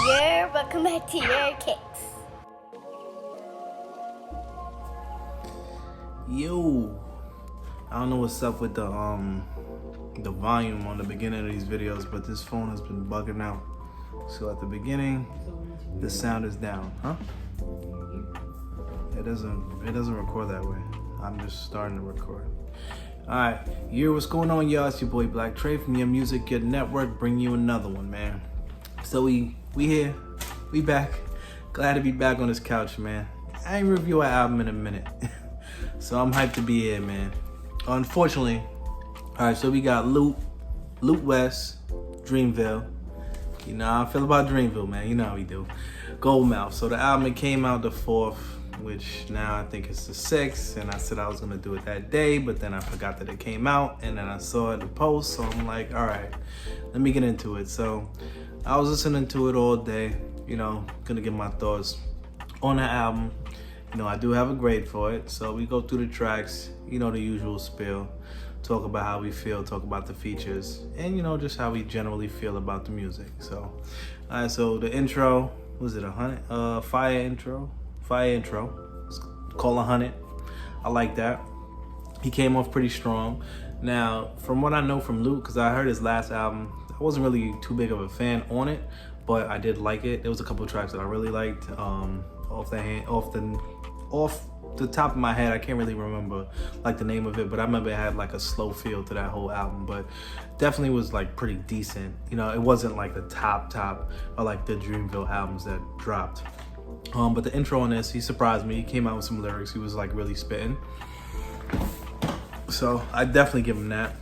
Yeah, welcome back to your kicks. Yo, I don't know what's up with the volume on the beginning of these videos, but this phone has been bugging out. So at the beginning, the sound is down, huh? It doesn't record that way. I'm just starting to record. Alright, what's going on, y'all? It's your boy Black Trey from Your Music Your Network, bring you another one, man. So we here, we back. Glad to be back on this couch, man. I ain't review an album in a minute. So I'm hyped to be here, man. Unfortunately, alright, so we got Lute West, Dreamville. You know how I feel about Dreamville, man. You know how we do. Goldmouth. So the album, it came out the 4th, which now I think it's the 6th, and I said I was gonna do it that day, but then I forgot that it came out, and then I saw it in the post, so I'm like, all right, let me get into it. So I was listening to it all day, you know, gonna get my thoughts on the album. You know, I do have a grade for it, so we go through the tracks, you know, the usual spiel, talk about how we feel, talk about the features, and you know, just how we generally feel about the music. So, all right, so the intro, was it 100? Fire intro. It's called 100. I like that. He came off pretty strong. Now, from what I know from Lute, because I heard his last album, I wasn't really too big of a fan on it, but I did like it. There was a couple of tracks that I really liked. Off the top of my head, I can't really remember like the name of it, but I remember it had like a slow feel to that whole album, but definitely was like pretty decent. You know, it wasn't like the top or like the Dreamville albums that dropped. But the intro on this, he surprised me. He came out with some lyrics. He was like really spitting. So I definitely give him that.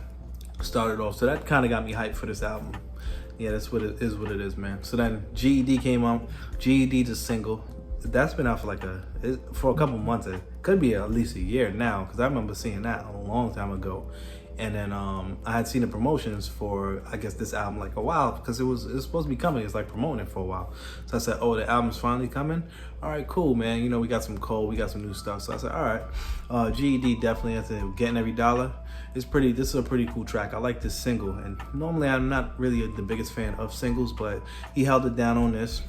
Started off. So that kind of got me hyped for this album. Yeah, that's what it is, man. So then GED came out. GED's a single. That's been out for like for a couple months. It could be at least a year now, because I remember seeing that a long time ago. And then I had seen the promotions for, I guess, this album like a while, because it was supposed to be coming. It's like promoting it for a while. So I said, oh, the album's finally coming? All right, cool, man. You know, we got some we got some new stuff. So I said, all right. GED definitely, has to Getting Every Dollar. This is a pretty cool track. I like this single. And normally I'm not really the biggest fan of singles, but he held it down on this.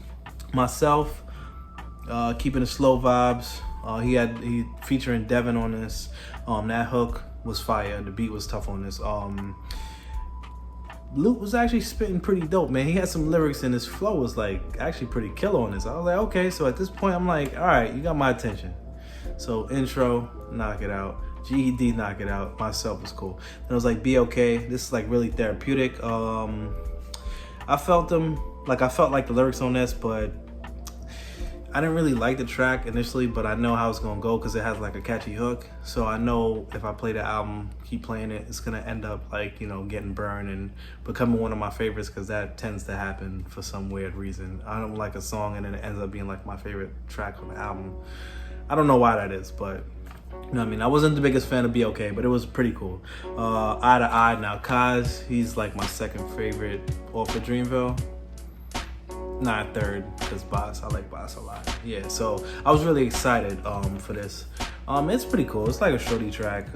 Myself, keeping the slow vibes. He featuring Devin on this. That hook was fire. The beat was tough on this. Lute was actually spitting pretty dope, man. He had some lyrics, and his flow was like actually pretty killer on this. I was like, okay, so at this point I'm like, all right, you got my attention. So intro, knock it out. GED, knock it out. Myself was cool. Then I was like, Be Okay. This is like really therapeutic. I felt like the lyrics on this, but I didn't really like the track initially, but I know how it's gonna go because it has like a catchy hook. So I know if I play the album, keep playing it, it's gonna end up like, you know, getting burned and becoming one of my favorites, because that tends to happen for some weird reason. I don't like a song and then it ends up being like my favorite track on the album. I don't know why that is, but you know what I mean? I wasn't the biggest fan of Be Okay, but it was pretty cool. Eye to Eye, now Kaz, he's like my second favorite off of Dreamville. Not third, because Boss, I like Boss a lot. Yeah, so I was really excited for this. It's pretty cool. It's like a shorty track.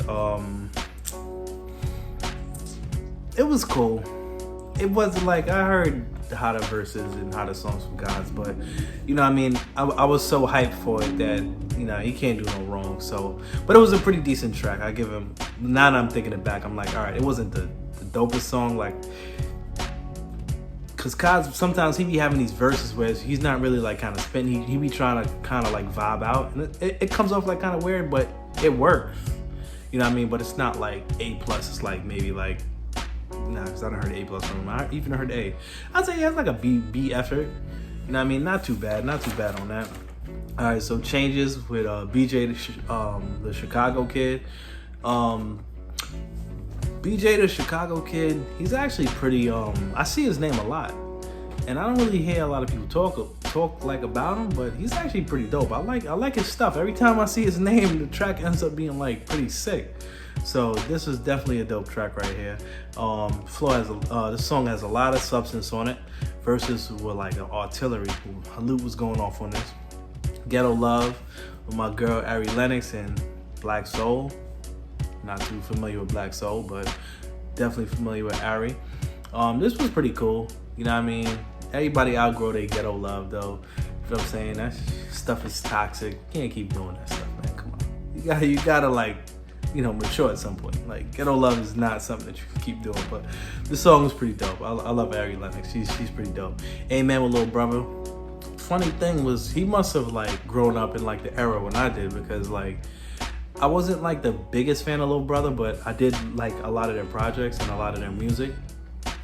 It was cool. It wasn't like, I heard the hotter verses and hotter songs from Gods, but you know what I mean? I was so hyped for it that, you know, he can't do no wrong. So, but it was a pretty decent track. I give him, now that I'm thinking it back, I'm like, all right, it wasn't the dopest song, like, because Kaz, sometimes he be having these verses where he's not really like kind of spinning. He be trying to kind of like vibe out. And it comes off like kind of weird, but it works. You know what I mean? But it's not like A+. It's like maybe like, nah, because I done heard A+ from him. I even heard A. I'd say he has like a B effort. You know what I mean? Not too bad on that. All right, so Changes with BJ, the Chicago kid. BJ the Chicago kid, he's actually pretty, I see his name a lot. And I don't really hear a lot of people talk like about him, but he's actually pretty dope. I like his stuff. Every time I see his name, the track ends up being like pretty sick. So this is definitely a dope track right here. This song has a lot of substance on it. Verses were like an artillery. Lute was going off on this. Ghetto Love with my girl Ari Lennox and Black Soul. Not too familiar with Black Soul, but definitely familiar with Ari. This was pretty cool. You know what I mean? Everybody outgrow their ghetto love, though. You know what I'm saying? That stuff is toxic. You can't keep doing that stuff, man. Come on. You gotta like, you know, mature at some point. Like, ghetto love is not something that you can keep doing. But this song is pretty dope. I love Ari Lennox. She's pretty dope. Amen with Lil Brother. Funny thing was, he must have like grown up in like the era when I did, because like I wasn't like the biggest fan of Lil Brother, but I did like a lot of their projects and a lot of their music.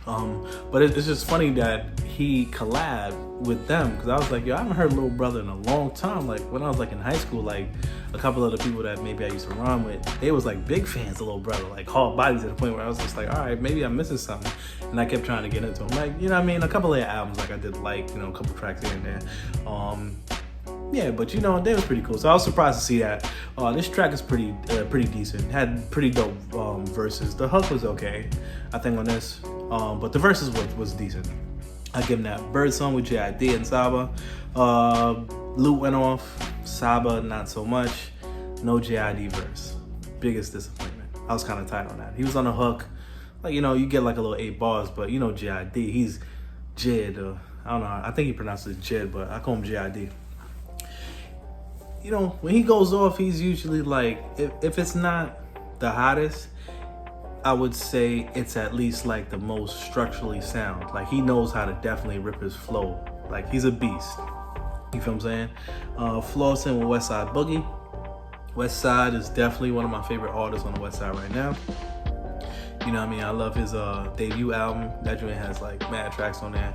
But it's just funny that he collabed with them, because I was like, yo, I haven't heard Lil Brother in a long time. Like when I was like in high school, like a couple of the people that maybe I used to run with, they was like big fans of Lil Brother, like hard bodies, at the point where I was just like, all right, maybe I'm missing something. And I kept trying to get into them. Like, you know what I mean? A couple of their albums, like I did like, you know, a couple tracks here and there. Yeah, but you know, they was pretty cool. So I was surprised to see that. This track is pretty decent. Had pretty dope verses. The hook was okay, I think, on this. But the verses was decent. I give him that. Bird Song with JID and Saba. Lute went off. Saba, not so much. No JID verse. Biggest disappointment. I was kind of tight on that. He was on the hook. Like, you know, you get like a little 8 bars, but you know JID, he's Jid. I don't know. I think he pronounces it Jid, but I call him JID. You know, when he goes off, he's usually like, if it's not the hottest, I would say it's at least like the most structurally sound. Like, he knows how to definitely rip his flow. Like, he's a beast. You feel what I'm saying? Flawson with West Side Boogie. West Side is definitely one of my favorite artists on the West Side right now. You know what I mean? I love his debut album. That joint has like mad tracks on there.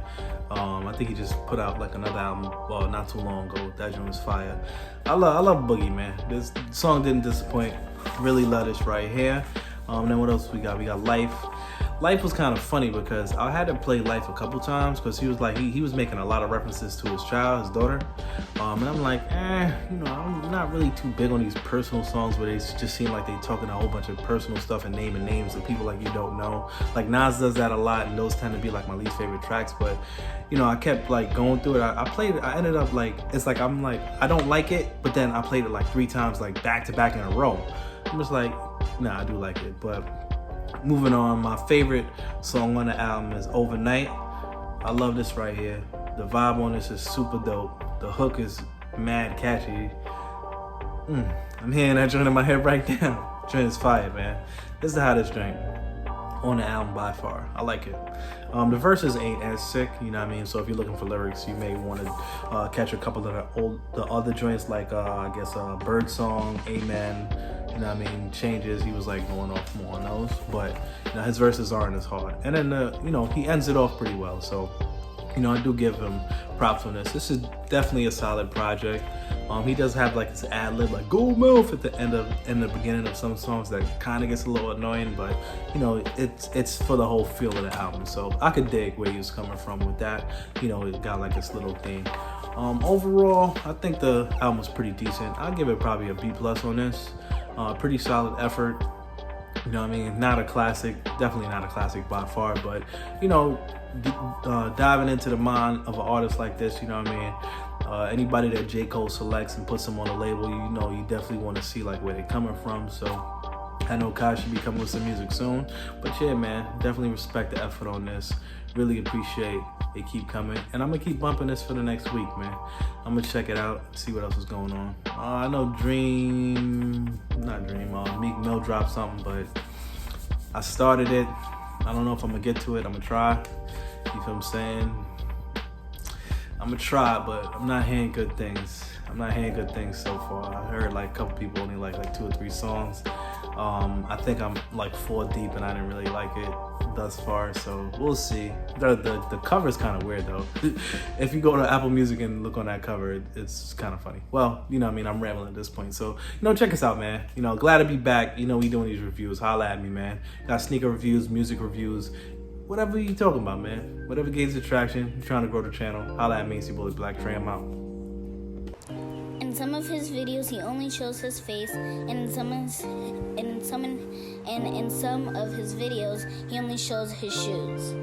I think he just put out like another album, well, not too long ago. That joint was fire. I love Boogie, man. This song didn't disappoint. Really love this right here. Then what else we got? We got Life. Life was kind of funny because I had to play Life a couple times, because he was like, he was making a lot of references to his child, his daughter. And I'm like, you know, I'm not really too big on these personal songs where they just seem like they talking a whole bunch of personal stuff and naming names of people like you don't know. Like Nas does that a lot, and those tend to be like my least favorite tracks. But you know, I kept like going through it. I played it. I ended up like, it's like I'm like, I don't like it, but then I played it like 3 times, like back to back in a row. I'm just like, nah, I do like it. But moving on, my favorite song on the album is Overnight. I love this right here. The vibe on this is super dope. The hook is mad catchy. I'm hearing that joint in my head right now. Joint is fire, man. This is the hottest joint on the album by far. I like it. The verses ain't as sick, you know what I mean? So if you're looking for lyrics, you may want to catch a couple of the other joints, like I guess Bird Song, Amen. You know what I mean? Changes. He was like going off more on those, but you know, his verses aren't as hard. And then you know, he ends it off pretty well. So you know, I do give him props on this. This is definitely a solid project. He does have like his ad lib, like "Go Mouf" at the end the beginning of some songs that kind of gets a little annoying, but you know, it's for the whole feel of the album. So I could dig where he was coming from with that. You know, it got like this little theme. Overall, I think the album was pretty decent. I'll give it probably a B+ on this. Pretty solid effort. You know what I mean? Not a classic, definitely not a classic by far, but you know, diving into the mind of an artist like this, you know what I mean? Anybody that J. Cole selects and puts them on the label, you know, you definitely want to see like where they're coming from. So I know Kai should be coming with some music soon, but yeah, man, definitely respect the effort on this. Really appreciate they keep coming, and I'm gonna keep bumping this for the next week, man. I'm gonna check it out, see what else is going on. I know Meek Mill dropped something, but I started it. I don't know if I'm gonna get to it. I'm gonna try. You feel what I'm saying? I'm gonna try, but I'm not hearing good things. I'm not hearing good things so far. I heard like a couple people only like 2 or 3 songs. I think I'm like 4 deep, and I didn't really like it thus far, so we'll see. The cover's kind of weird though. If you go to Apple Music and look on that cover, it's kind of funny. Well, you know what I mean, I'm rambling at this point, so you know, check us out, man. You know, glad to be back. You know, we doing these reviews. Holla at me, man. Got sneaker reviews, music reviews, whatever you talking about, man. Whatever gains attraction. You're trying to grow the channel. Holla at me. It's your boy Black Trey. I'm out. In some of his videos, he only shows his face, and in some of his videos, he only shows his shoes.